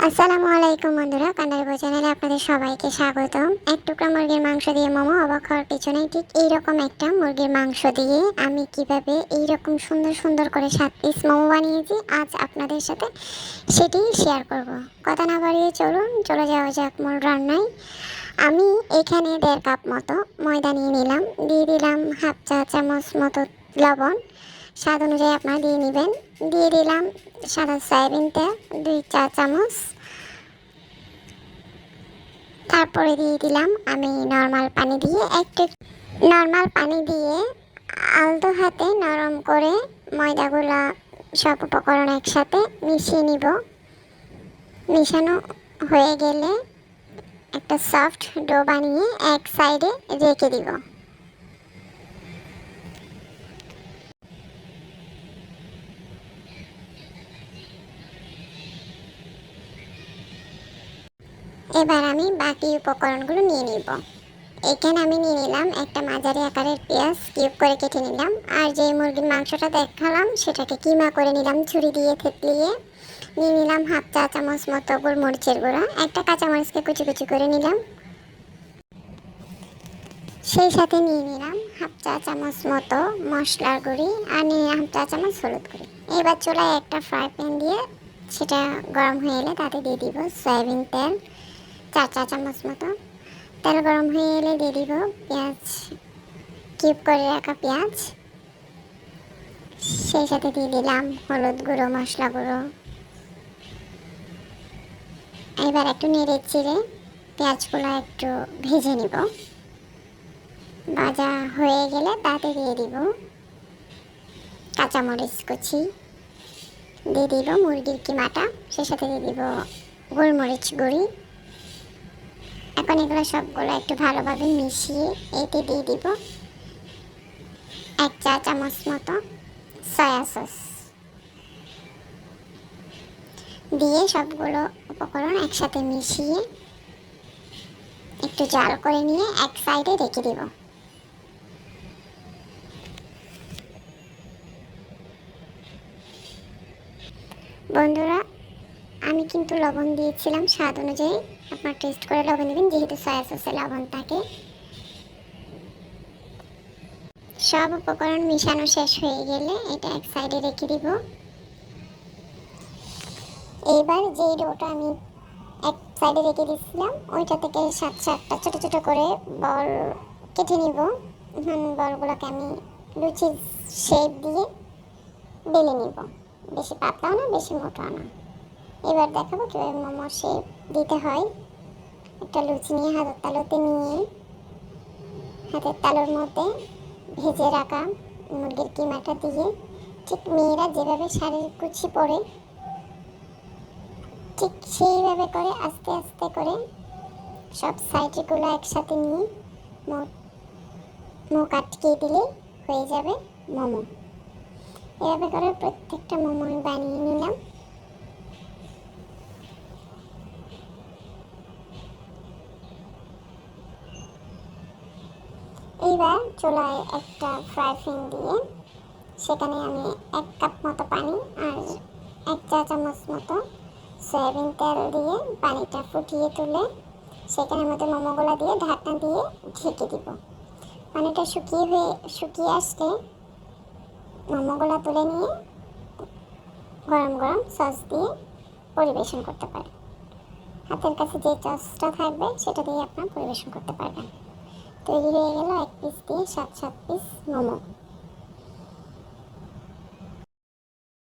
আসসালামু আলাইকুম বন্ধুরা, কান্দারিবো চ্যানেলে আপনাদের সবাইকে স্বাগতম। এক টুকরা মুরগির মাংস দিয়ে মোমো, অবাক হওয়ার পিছনে ঠিক এইরকম একটা মুরগির মাংস দিয়ে আমি কিভাবে এইরকম সুন্দর সুন্দর করে 7 পিস মোমো বানিয়েছি আজ আপনাদের সাথে সেটি শেয়ার করব। কথা না বাড়িয়ে চলে যাওয়া যাক মূল রান্নায়। আমি এখানে 1.5 কাপ মতো ময়দা নিয়ে নিলাম, দিয়ে দিলাম হাফ চা চামচ মতো লবণ, স্বাদ অনুযায়ী আপনারা দিয়ে নেবেন। দিয়ে দিলাম সাদা সয়াবিন তেল 2 চা চামচ। তারপরে দিয়ে দিলাম আমি নর্মাল পানি দিয়ে আলতো হাতে নরম করে ময়দাগুলা সব উপকরণ একসাথে মিশিয়ে নিব। মিশানো হয়ে গেলে একটা সফট ডো বানিয়ে এক সাইডে রেখে দিব। এবার আমি বাকি উপকরণগুলো নিয়ে নিব। এখানে আমি নিয়ে নিলাম একটা মাঝারি আকারের পেঁয়াজ কিউব করে কেটে নিলাম, আর যে মুরগির মাংসটা দেখালাম সেটাকে কিমা করে নিলাম ছুরি দিয়ে থেতলিয়ে। নিয়ে নিলাম হাফ চা চামচ মতো গোলমরিচের গুঁড়া, একটা কাঁচামরিচকে কুচি কুচি করে নিলাম। সেই সাথে নিয়ে নিলাম হাফ চা চামচ মতো মশলার গুঁড়ি, আর নিয়ে হাফ চা চামচ হলুদ গুঁড়ি। এবার চুলায় একটা ফ্রাই প্যান দিয়ে সেটা গরম হয়ে এলে তাতে দিয়ে দিব সয়াবিন তেল 4 চা চামচ মতো। তেল গরম হয়ে এলে দিয়ে দিব পেঁয়াজ, কিউব করে রাখা পেঁয়াজ। সেই সাথে দিয়ে দিলাম হলুদ গুঁড়ো, মশলা গুঁড়ো। এবার একটু নেড়ে চেড়ে পেঁয়াজগুলো একটু ভেজে নিব। ভাজা হয়ে গেলে তাতে দিয়ে দিব কাঁচামরিচ কুচি, দিয়ে দিব মুরগির কিমাটা, সেই সাথে দিয়ে দিব গোলমরিচ গুঁড়ি। এখন এগুলো সবগুলো একটু ভালোভাবে মিশিয়ে এতে দিয়ে দিব 1 চা চামচ মতো সয়া সস। দিয়ে সবগুলো উপকরণ একসাথে মিশিয়ে একটু জাল করে নিয়ে এক সাইডে রেখে দিব। বন্ধুরা, আমি কিন্তু লবণ দিয়েছিলাম স্বাদ অনুযায়ী, আপনার টেস্ট করে লবণ দেবেন যেহেতু সয়া সসে লবণ থাকে। সব উপকরণ মিশানো শেষ হয়ে গেলে এটা এক সাইডে রেখে দিব। এইবার যে ডোটা আমি এক সাইডে রেখে দিয়েছিলাম ওইটা থেকে 7-8টা ছোটো ছোটো করে বল কেটে নিব। বলগুলোকে আমি লুচির শেপ দিয়ে বেলে নিব, বেশি পাতলাও না বেশি মোটাও না। এবার দেখাবো কীভাবে মোমো শেপ দিতে হয়। একটা লুচি নিয়ে হাতের তালুতে নিয়ে হাতের তালুর মধ্যে ভেজে রাখা মুরগির কিমাটা দিয়ে ঠিক মেয়েরা যেভাবে শাড়ির কুচি পরে ঠিক সেইভাবে করে আস্তে আস্তে করে সব সাইডগুলো একসাথে নিয়ে মুখ আটকে দিলে হয়ে যাবে মোমো। এভাবে করে প্রত্যেকটা মোমো আমি বানিয়ে নিলাম। এইবার চুলায় একটা ফ্রাই প্যান দিয়ে সেখানে আমি 1 কাপ মতো পানি আর 1 চা চামচ মতো সয়াবিন তেল দিয়ে পানিটা ফুটিয়ে তুলে সেখানের মধ্যে মোমোগুলো দিয়ে ঢাকনা দিয়ে ঢেকে দিব। পানিটা শুকিয়ে আসলে মোমোগুলো তুলে নিয়ে গরম গরম সস দিয়ে পরিবেশন করতে পারেন। হাতের কাছে যে সসটা থাকবে সেটা দিয়ে আপনারা পরিবেশন করতে পারবেন। তৈরি হয়ে গেল 1 পিস দিয়ে 7 পিস মোমো।